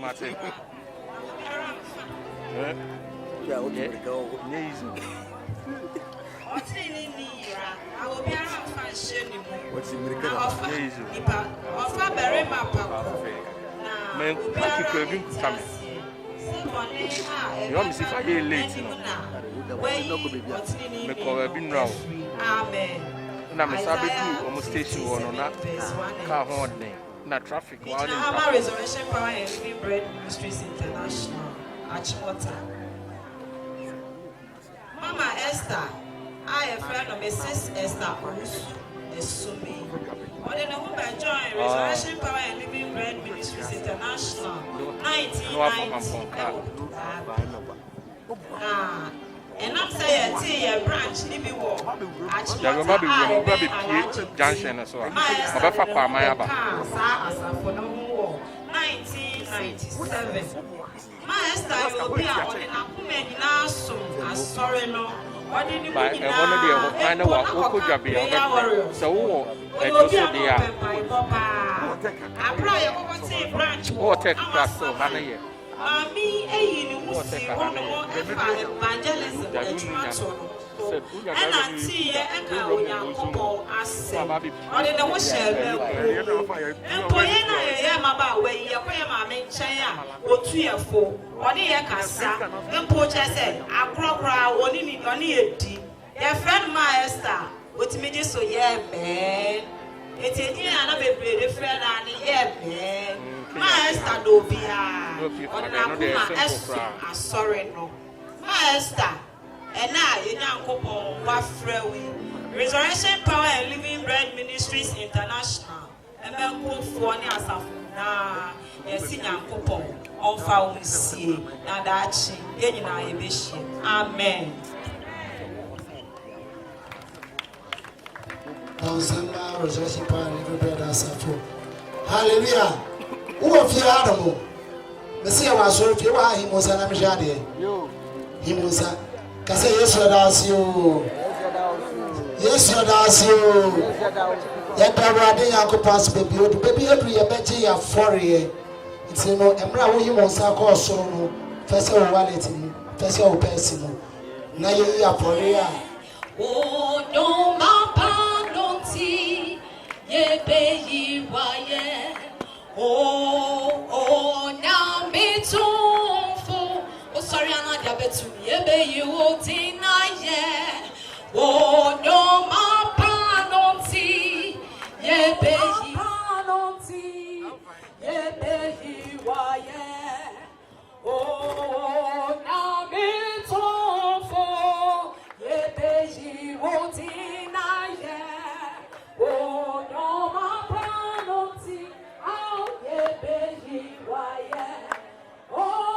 Martin. Yeah, okay, go. What's in Nira? I will be around fashion. What's in the Offer Barry Mapa. Man, I keep going to come. You want me to see if I get late? Me call a bin round. Amen. And I'm a Sabitu almost station one on that car horn name. Not traffic. Our Resurrection Power and Living Bread Ministries International. Achimota. Mama Esther, I am a friend of Mrs. Esther Esumi. What do you know about join Resurrection Power and Living Bread Ministries International? 1990. And I'm saying, a branch, Libby War. Junction as well. My 1997. My Esther will be out in a woman now soon. I'm sorry, no. What did you mean? I know what could you be? So, I also there. I pray over the branch. Or take class so honey. Mommy, evangelism. And I see and go as I didn't know what shall and Poyena about where you are my China or 3 or 4 or the Casa and Pocha said, I grow only a tea. Your friend my Esther with me just so yeah, man. It's a dear and a friend and yeah, man. My Esther do be a sorry no. My Esther. And now you now go on Wafrewi Resurrection Power and Living Bread Ministries International. And then go for any asafuna. Yes, in your coupon on found see. Now that's it. Amen. Resurrection Power and Living Bread Asafo. Hallelujah. Who of you animal? Messiah was so if you are him was an amjade. He was a Kase Yesu adasio. Yesu adasio. Yadawade yakopas baby o baby edu ye beje ya fore. It's no emra wo yi monsa ko soro no. Fese o wallet ni, fese o purse no. Na ye ya fore a. O don ma panonti ye be yi wa ye. O na me tonfo. Oh, sorry, I'm not diabetes. Yebe you deny ye. Oh, no, my panonti. Yebe panonti. Yebe wa ye. Oh, now me tonfo. Yebe you deny ye. Oh, no, my panonti. Oh, yebe wa ye. Oh.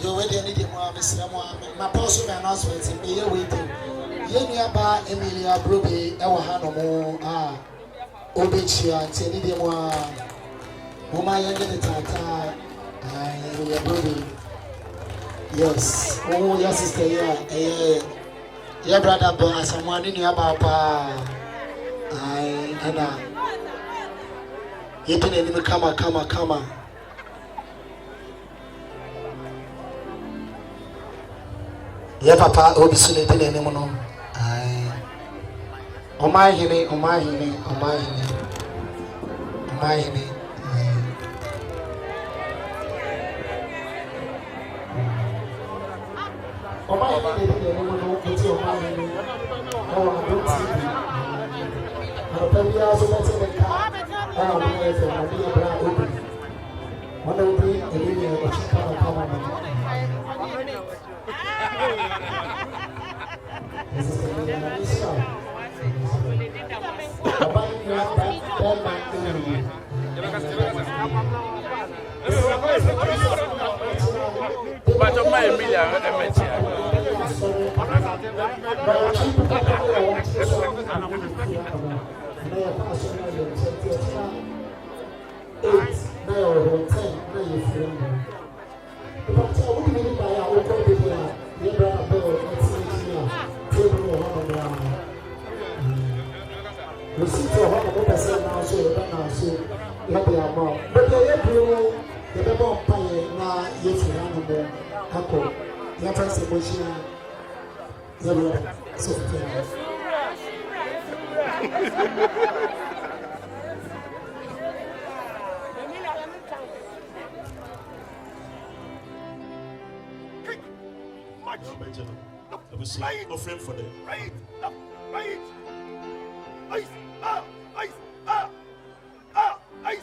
You wait any more, Mr. My personal announcement in the waiting. Yeniaba Emilia Bruby, our Hanomo, Obichia, Tenidiwa, Mumaya Tata, Emilia Bruby. Yes, oh, yes, sister, yeah, brother, but someone in your papa. Anna. You didn't even come. Yeah, Papa, obviously, didn't anyone. Aye. Oh my, honey, oh my, honey, oh my, honey, oh my, honey. Oh my, honey, didn't anyone know it's your my, honey. Oh, I don't see you. I'll tell you also that's in the car. Oh, my, it's a idea about opening. One of the idea of Chicago, come on. This is the Israel. But of my Emilia, I met we see to a hundred percent now, so you don't know, so let the amount. But the double pay now, yes, you know, more. Uncle, your first emotion, so Let me see. No frame for them. Right. Right. Ice. Ice. Ice. Ice. Ice.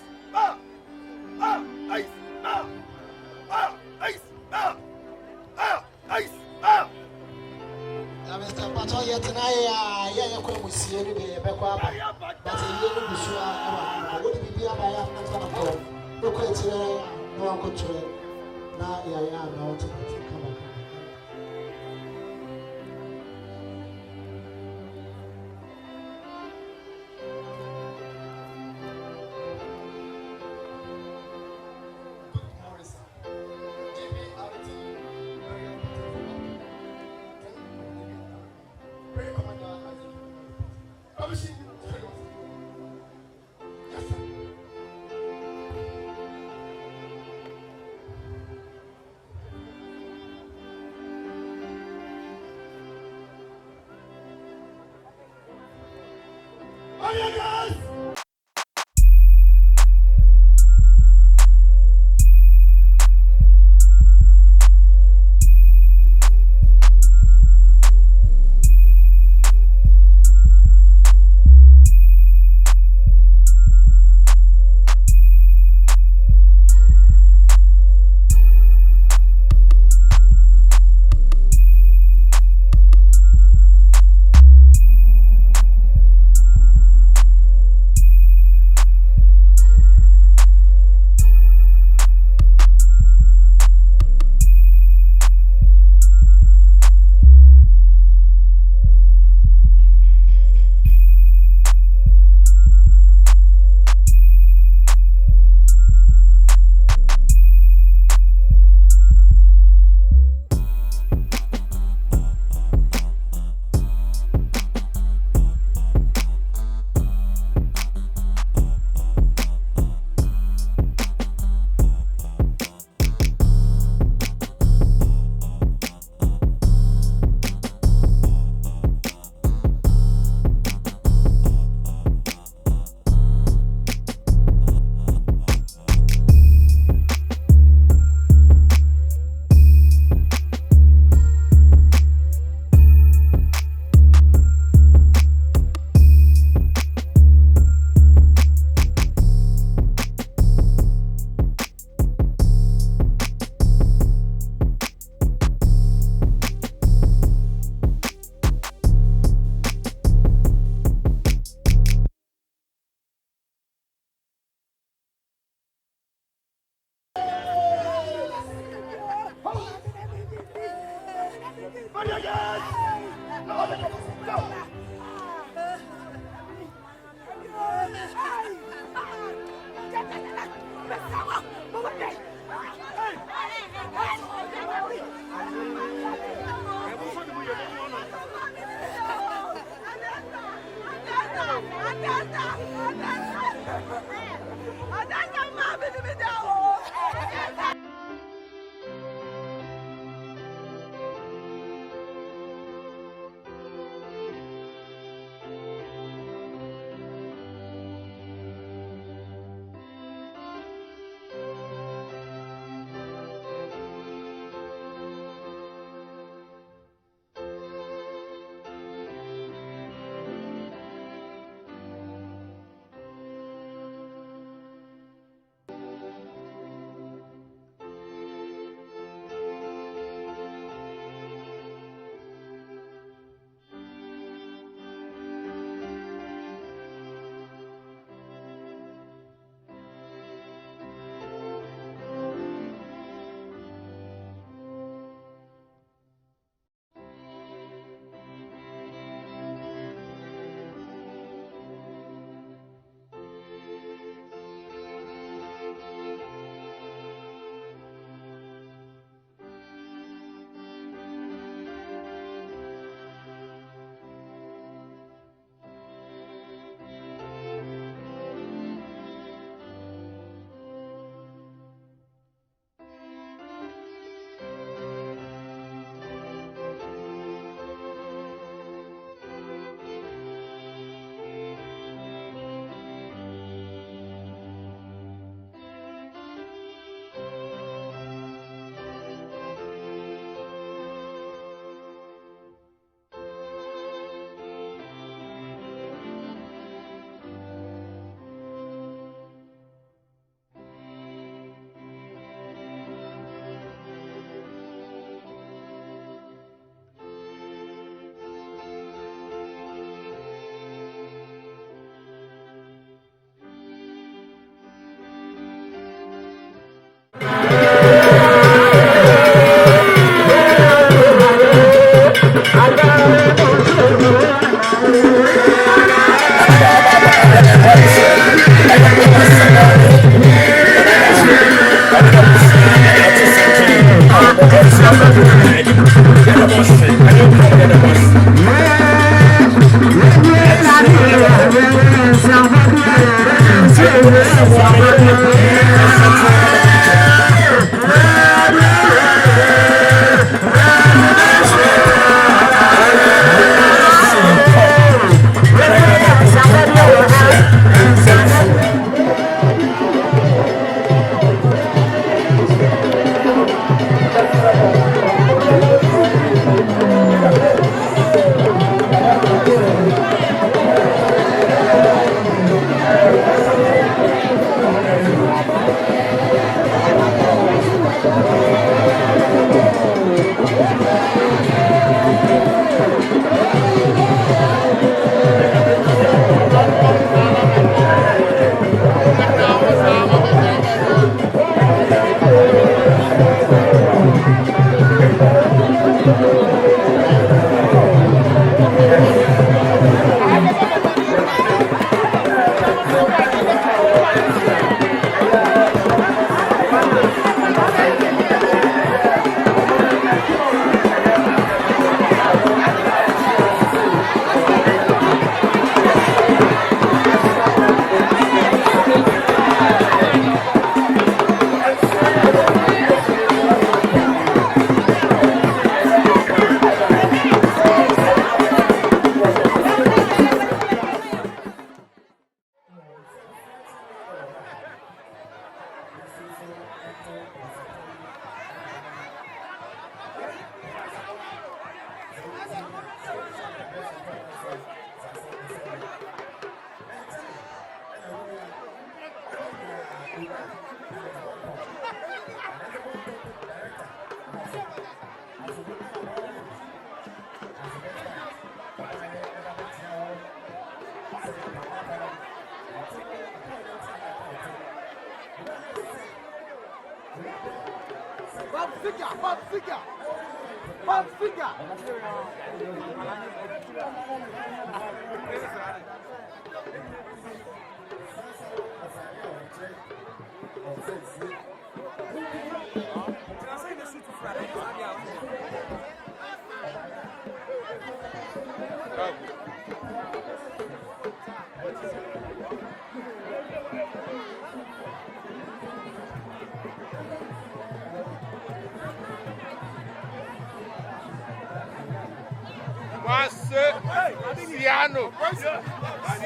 Ice. Mr. Pato, yet tonight, yeah, we see every day, but that's a little bit sure. I would be by a call. Look at you, no control. Now, yeah, no, come on.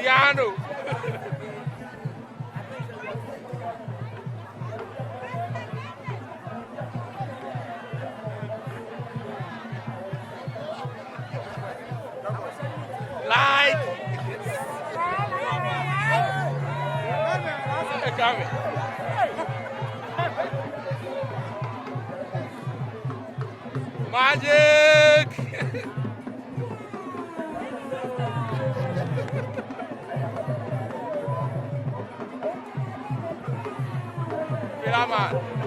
Siano. Like. Magic. Man.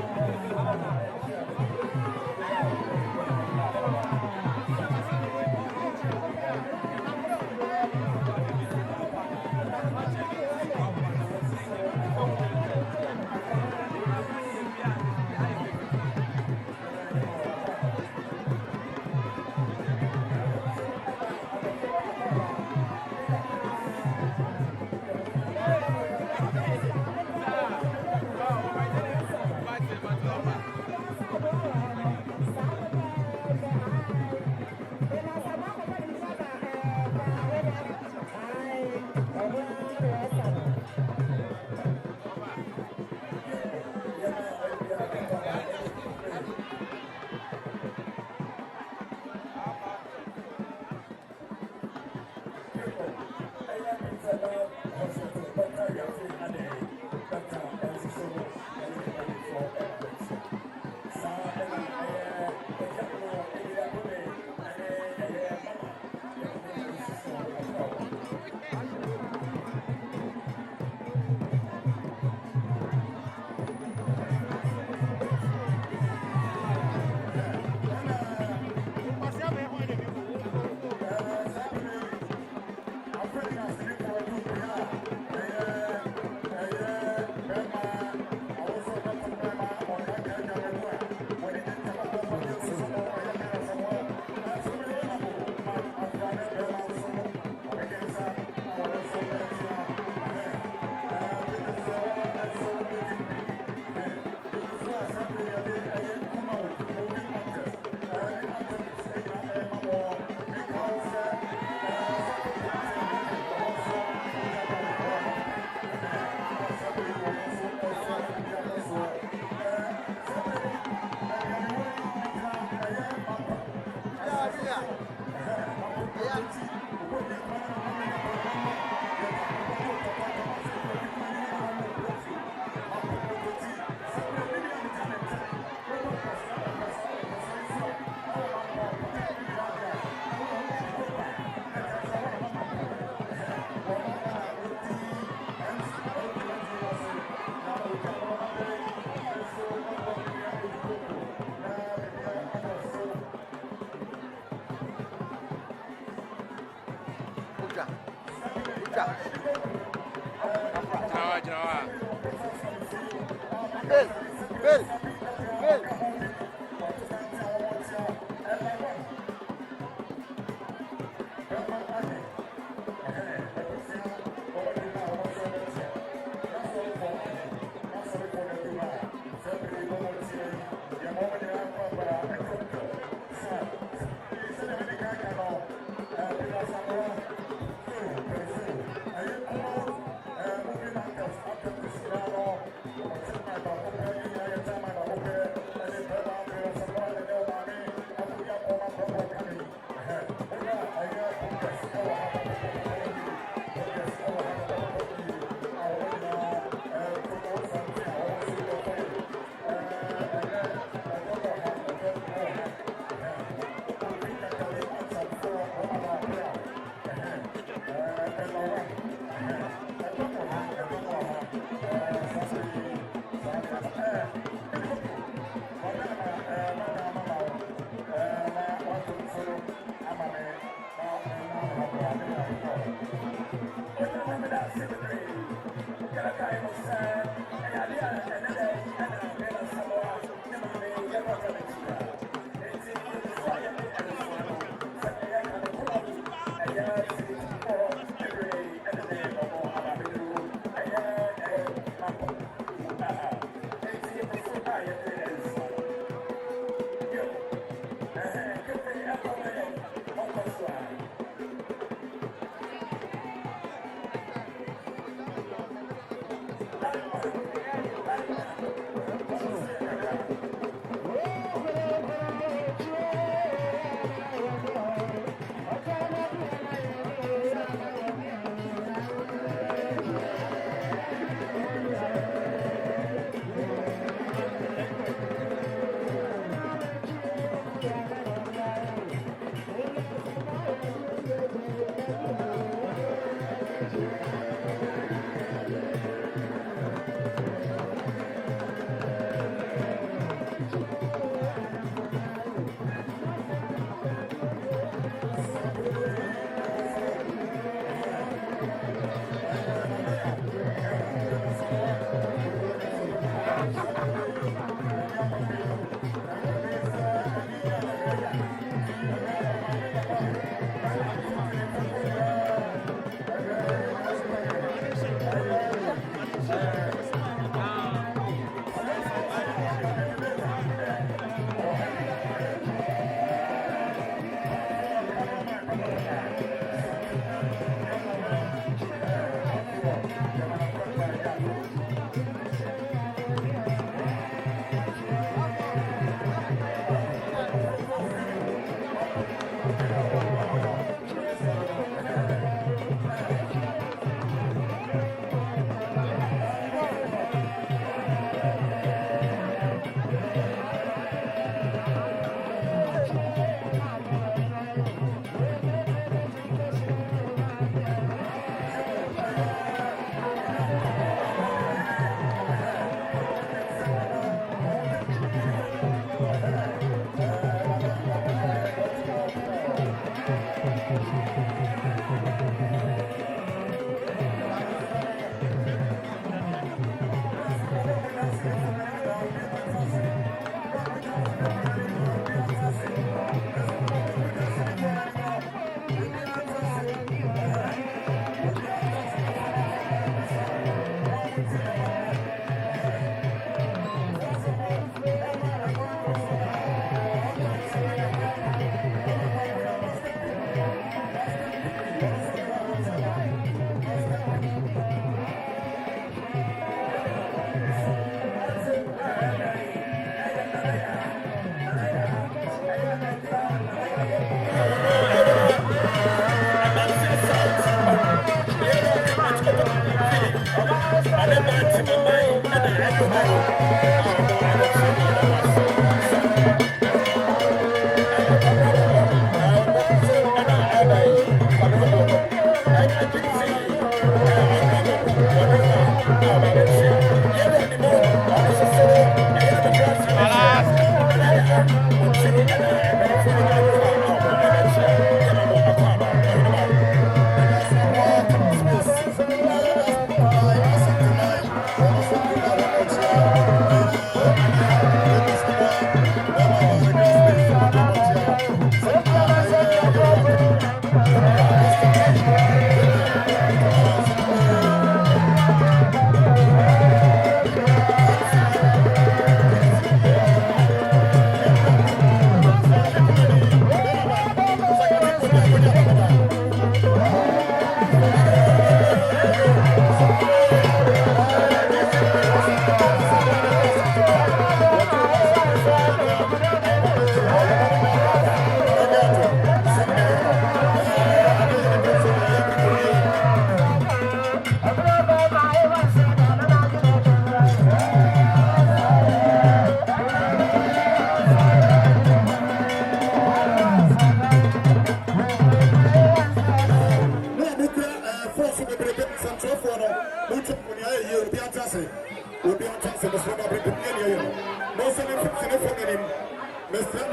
Mr.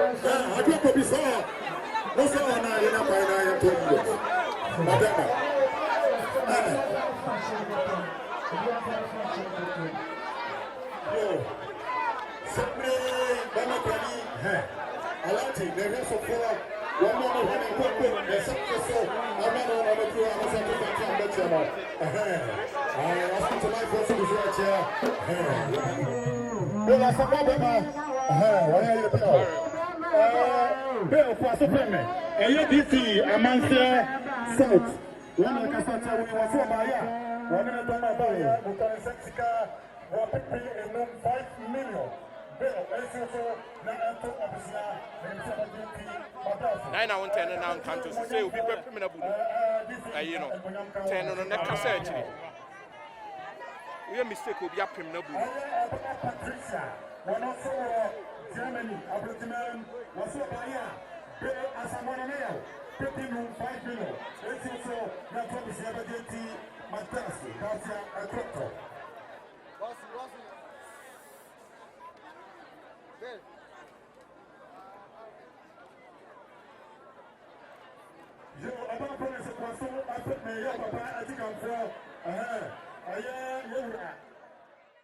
I drop a bizarre. What's on now? You're not buying iron to you. Madonna. Yo. Simply, Bamakani. I like it. The rest of the one more than a quick, the successful. I'm not on the two hours of the channel. I asked to my first research here. Well, Asamoah, why are you Bill for Supreme. And yet, this is a man's South. One of the Cassata, we were from Maya. One of the Maya, who can Sexica, will pay a 5 million. Bill, also, Nanato Abisna, and 9 out 10 and now come to say, will be criminal. You know, 10 on the neck cassette. We are mistake will be up in Nobu. Patricia, one also Germany, Abrotiman, was so Baya, Bill Asamoah, 5 million. It's also not what is ever getting Matasi, Garcia, and Crocto. You about to say, I think I'm for,